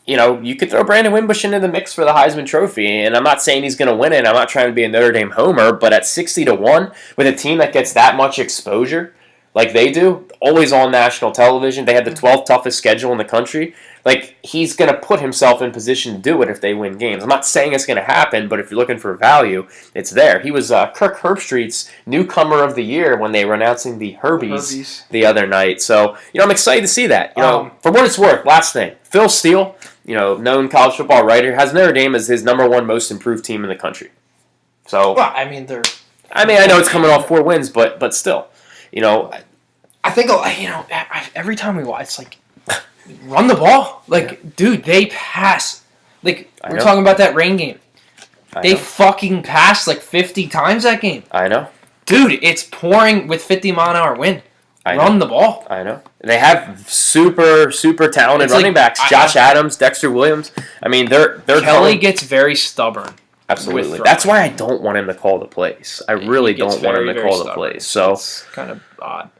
You could throw Brandon Wimbush into the mix for the Heisman Trophy, and I'm not saying he's going to win it. I'm not trying to be a Notre Dame homer, but at 60-1, with a team that gets that much exposure, like they do, always on national television, they have the 12th toughest schedule in the country. Like, he's going to put himself in position to do it if they win games. I'm not saying it's going to happen, but if you're looking for value, it's there. He was Kirk Herbstreit's newcomer of the year when they were announcing the Herbies the other night. So, I'm excited to see that. For what it's worth, last thing, Phil Steele, known college football writer, has Notre Dame as his number 1 most improved team in the country. So, I know it's coming off 4 wins, but still, I think every time we watch, it's like, run the ball. Dude, they pass. We're talking about that rain game. They fucking passed 50 times that game. I know. Dude, it's pouring with 50-mile-an-hour wind. Run the ball. I know. They have super, super talented running backs. Josh Adams, Dexter Williams. I mean, they're Kelly gets very stubborn. Absolutely. That's why I don't want him to call the plays. I really don't want him to call the plays. So it's kind of odd.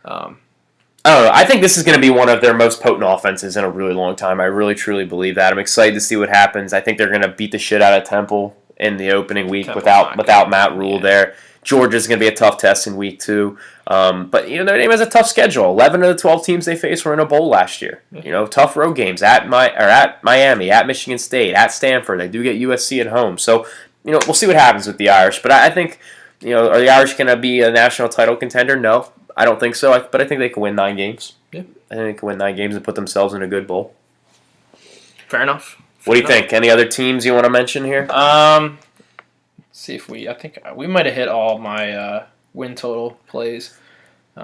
I don't know. I think this is going to be one of their most potent offenses in a really long time. I really, truly believe that. I'm excited to see what happens. I think they're going to beat the shit out of Temple in the opening week without Matt Rule there. Georgia's going to be a tough test in week 2. But, Notre Dame has a tough schedule. 11 of the 12 teams they faced were in a bowl last year. Tough road games at Miami, at Michigan State, at Stanford. They do get USC at home. So, we'll see what happens with the Irish. But I think, are the Irish going to be a national title contender? No. I don't think so, but I think they can win 9 games. Yeah. I think they can win 9 games and put themselves in a good bowl. Fair enough. What do you think? Any other teams you want to mention here? Let's see if I think we might have hit all my win total plays. We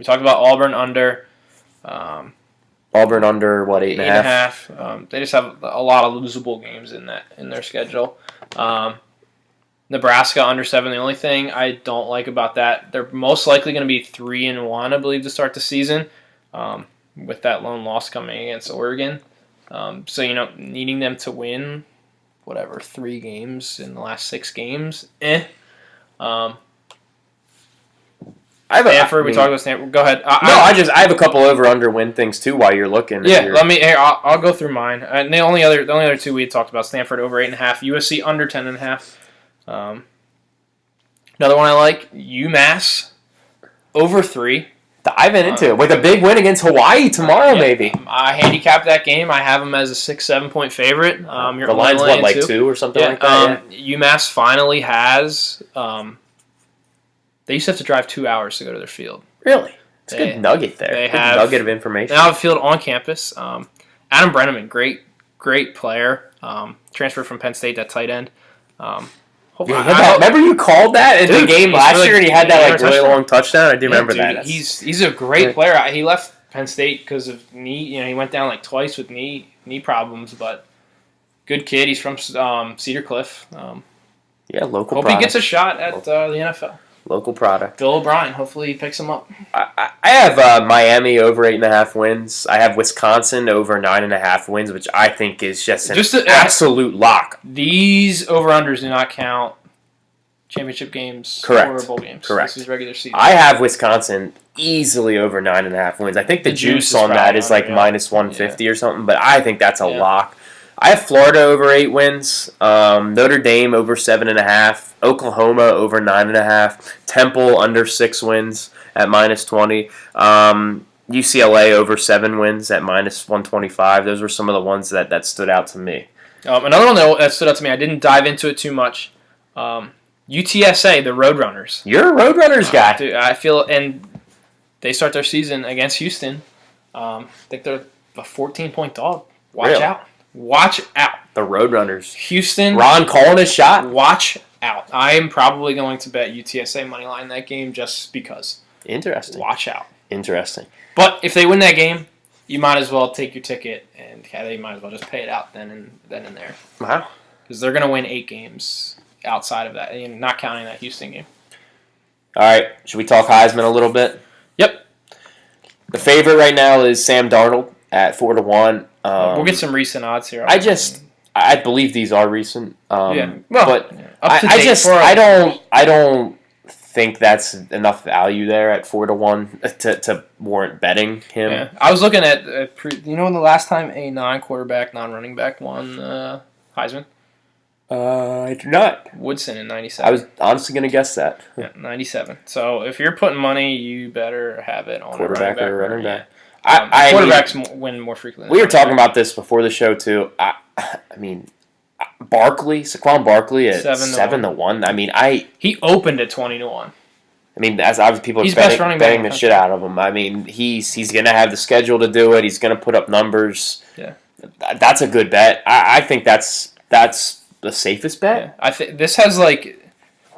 talked about Auburn under. Auburn under, what, 8.5? They just have a lot of losable games in their schedule. Nebraska under 7. The only thing I don't like about that, they're most likely going to be 3-1, I believe, to start the season, with that lone loss coming against Oregon. So needing them to win, 3 games in the last 6 games, Stanford. We talked about Stanford. Go ahead. I have a couple over under win things too while you're looking. Yeah, I'll go through mine. And the only other 2 we had talked about: Stanford over 8.5, USC under 10.5. Another one I like, UMass over 3. Diving into it with a big win against Hawaii tomorrow, maybe. I handicapped that game. I have them as a 6-7 point favorite. The line's what, 2 or something like that? UMass finally has. They used to have to drive 2 hours to go to their field. Really? It's a good nugget there. Good nugget of information. They now have a field on campus. Adam Brenneman, great player. Transferred from Penn State, that tight end. Remember you called that in the game last year, and he had that really long touchdown. I do remember that. He's a great player. He left Penn State because of knee. He went down twice with knee problems, but good kid. He's from Cedar Cliff. Local. Hope he gets a shot at the NFL. Local product. Bill O'Brien. Hopefully he picks him up. I have Miami over 8.5 wins. I have Wisconsin over 9.5 wins, which I think is just an absolute lock. These over-unders do not count championship games Correct. or bowl games. Correct. This is regular season. I have Wisconsin easily over 9.5 wins. I think the juice on that is like minus 150 or something, but I think that's a lock. I have Florida over 8 wins, Notre Dame over 7.5, Oklahoma over 9.5, Temple under 6 wins at minus 20, UCLA over 7 wins at minus 125. Those were some of the ones that stood out to me. Another one that stood out to me, I didn't dive into it too much. UTSA, the Roadrunners. You're a Roadrunners guy. Dude, I feel, and they start their season against Houston. I think they're a 14-point dog. Watch out. Watch out. The Roadrunners. Houston. Ron calling his shot. Watch out. I am probably going to bet UTSA money line that game just because. Interesting. Watch out. Interesting. But if they win that game, you might as well take your ticket and they might as well just pay it out then and there. Wow. Because they're going to win 8 games outside of that, not counting that Houston game. All right. Should we talk Heisman a little bit? Yep. The favorite right now is Sam Darnold at 4-1. We'll get some recent odds here. I believe these are recent. Yeah. Well, but up to I date just for I don't think that's enough value there at 4-1 to warrant betting him. Yeah. I was looking at when the last time a non-quarterback, non-running back won Heisman? I do not. Woodson in 97. I was honestly going to guess that. Yeah, 97. So if you're putting money, you better have it on quarterback or running back. Quarterbacks win more frequently. We were talking about this before the show too. I mean, Saquon Barkley at 7-1. I mean, he opened at 20-1. I mean, as obviously people are betting the shit out of him. I mean, he's going to have the schedule to do it. He's going to put up numbers. Yeah, that's a good bet. I think that's the safest bet. Yeah. I think this has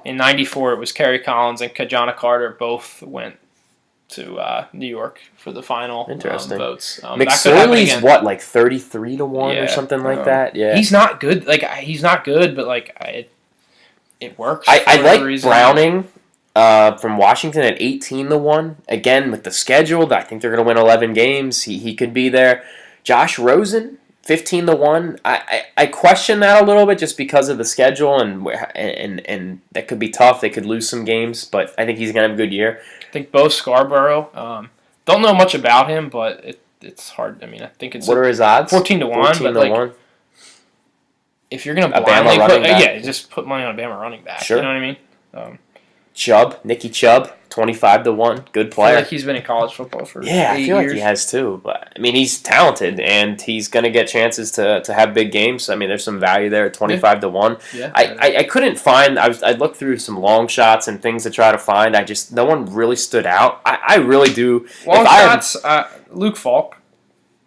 in '94 it was Kerry Collins and Kajana Carter both went to New York for the final votes. McSorley's 33-1 or something like that. Yeah, he's not good. He's not good, but it works. I like Browning from Washington at 18-1. Again with the schedule, I think they're going to win 11 games. He could be there. Josh Rosen 15-1. I question that a little bit just because of the schedule and that could be tough. They could lose some games, but I think he's going to have a good year. I think Bo Scarborough. Don't know much about him, but it's hard. I mean, I think it's what are his odds? 14-1. 14-1. If you're going to blindly just put money on a Bama running back. Sure. You know what I mean? Nicky Chubb, 25-1. Good player. I feel like he's been in college football for 8 years. I feel like he has too. But I mean, he's talented and he's going to get chances to have big games. I mean, there's some value there at 25-1. Yeah. I couldn't find. I looked through some long shots and things to try to find. No one really stood out. I really do. Long shots. Luke Falk.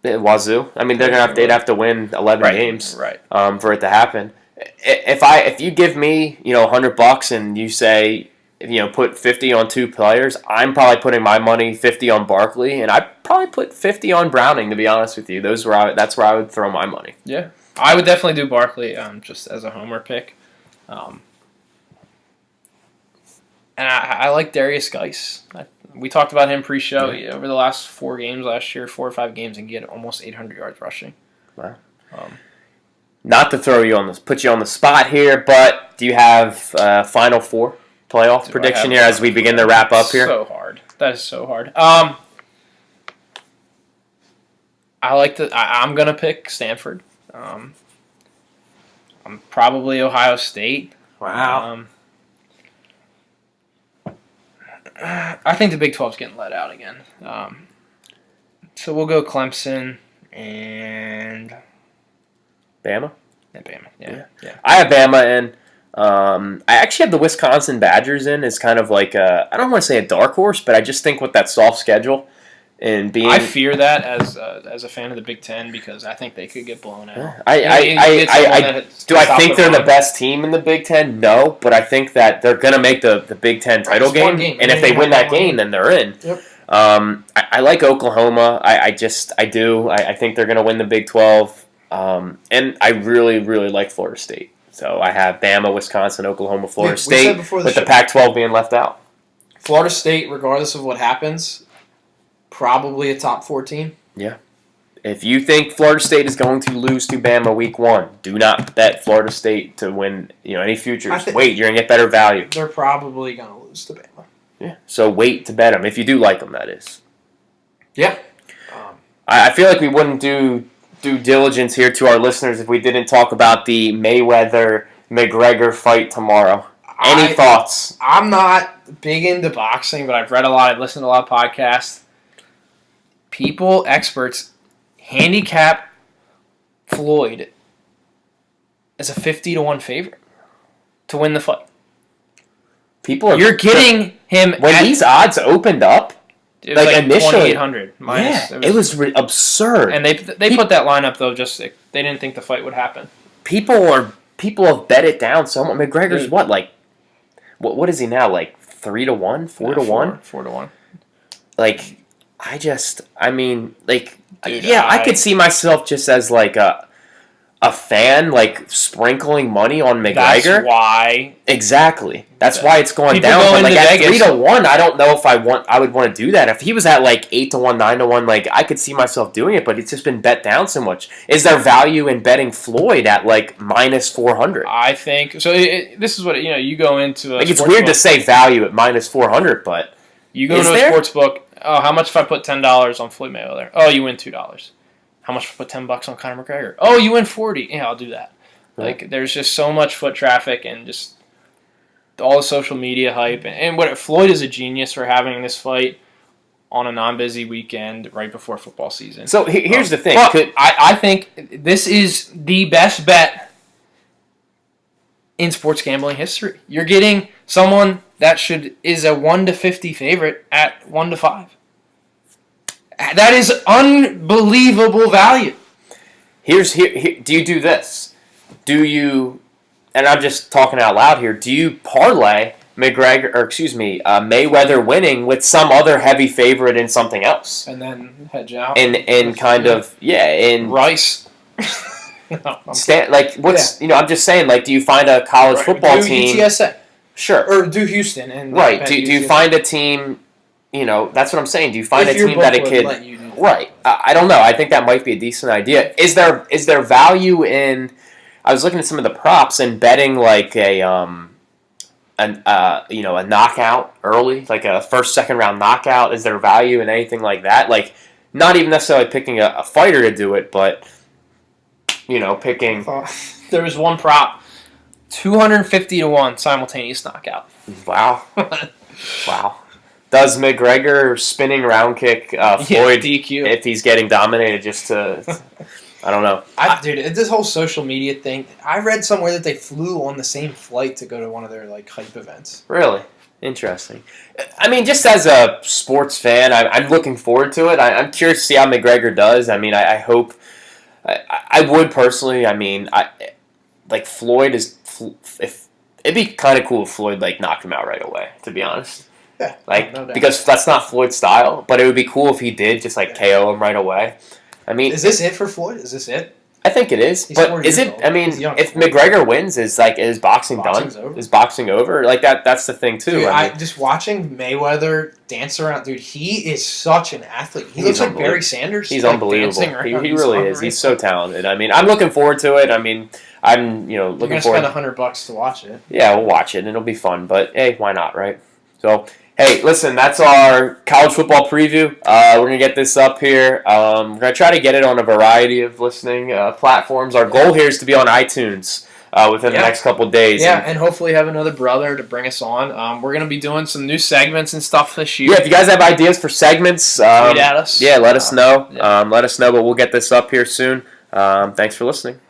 Wazoo. I mean, they'd have to win 11 games, for it to happen. If you give me $100 and you say, put 50 on 2 players, I'm probably putting my money 50 on Barkley, and I'd probably put 50 on Browning, to be honest with you. That's where I would throw my money. Yeah. I would definitely do Barkley just as a homer pick. And I like Darius Geis. We talked about him pre-show. Yeah. Over the last 4 games last year, 4 or 5 games, and get almost 800 yards rushing. Wow. Not to put you on the spot here, but do you have Final Four playoff prediction here as we begin to wrap up here? So hard. That is so hard. I'm gonna pick Stanford. I'm probably Ohio State. Wow. I think the Big 12's getting let out again. So we'll go Clemson and Bama. And Bama. Yeah. I have Bama in. I actually have the Wisconsin Badgers in as kind of like I don't want to say a dark horse, but I just think with that soft schedule and being, I fear that as a fan of the Big Ten because I think they could get blown out. Do I think they're the best team in the Big Ten? No, but I think that they're going to make the Big Ten title game, and if they win that game, then they're in. Yep. I like Oklahoma. I do. I think they're going to win the Big 12, and I really, really like Florida State. So I have Bama, Wisconsin, Oklahoma, Florida State, with the Pac-12 being left out. Florida State, regardless of what happens, probably a top 4 team. Yeah. If you think Florida State is going to lose to Bama week 1, do not bet Florida State to win any futures. Wait, you're going to get better value. They're probably going to lose to Bama. Yeah. So wait to bet them, if you do like them, that is. Yeah. I feel like we wouldn't do due diligence here to our listeners if we didn't talk about the Mayweather-McGregor fight tomorrow. Any thoughts? I'm not big into boxing, but I've read a lot. I've listened to a lot of podcasts. Experts, handicap Floyd as a 50-1 favorite to win the fight. You're getting him when these odds opened up. It was like initially, 2,800 minus. Yeah, it was absurd. And they put that lineup though, just they didn't think the fight would happen. People have bet it down so much. McGregor's what is he now, like 3-1, 4-1, 4-1. I could see myself just as like a fan, like sprinkling money on McGregor. That's why. Exactly. That's why it's going down. But like at 3-1, I don't know if I would want to do that. If he was at like 8-1, 9-1, like I could see myself doing it, but it's just been bet down so much. Is there value in betting Floyd at like minus 400? I think so. This is what you go into. It's weird to say value at minus 400, but you go to a sports book. Oh, how much if I put $10 on Floyd Mayweather? Oh, you win $2. How much if I put $10 on Conor McGregor? Oh, you win $40. Yeah, I'll do that. Like, there's just so much foot traffic and just all the social media hype. And Floyd is a genius for having this fight on a non-busy weekend right before football season. So here's the thing. I think this is the best bet in sports gambling history. You're getting someone that is a 1-50 favorite at 1-5. That is unbelievable value. Here, do you do this? Do you, and I'm just talking out loud here, do you parlay Mayweather winning with some other heavy favorite in something else? And then hedge out. In Rice. I'm just saying, like, do you find a college football team? UTSA. Sure. Or do Houston. And do you find a team... that's what I'm saying. Do you find a team that it could... Right. I don't know. I think that might be a decent idea. Is there value in... I was looking at some of the props and betting like a knockout early, like a first, second round knockout. Is there value in anything like that? Like, not even necessarily picking a fighter to do it, but, picking... There was one prop, 250-1 simultaneous knockout. Wow. Wow. Does McGregor spinning round kick Floyd DQ if he's getting dominated just to... I don't know. Dude, this whole social media thing, I read somewhere that they flew on the same flight to go to one of their hype events. Really? Interesting. I mean, just as a sports fan, I'm looking forward to it. I'm curious to see how McGregor does. I mean, I hope... I would personally, Floyd is... It'd be kind of cool if Floyd, knocked him out right away, to be honest. Yeah, no doubt. Because that's not Floyd's style, but it would be cool if he did just KO him right away. I mean, is this it for Floyd? Is this it? I think it is. But is it? I mean, if McGregor wins, is boxing done? Over. Is boxing over? That's the thing too. Dude, just watching Mayweather dance around, dude. He is such an athlete. He looks like Barry Sanders. He's unbelievable. He really is. He's so talented. I mean, I'm looking forward to it. I mean, I'm looking forward. You're gonna spend $100 to watch it. Yeah, we'll watch it and it'll be fun. But hey, why not, right? So. Hey, listen, that's our college football preview. We're going to get this up here. We're going to try to get it on a variety of listening platforms. Our goal here is to be on iTunes within the next couple of days. Yeah, and hopefully have another brother to bring us on. We're going to be doing some new segments and stuff this year. Yeah, if you guys have ideas for segments, tweet at us. Yeah, let us know. Let us know, but we'll get this up here soon. Thanks for listening.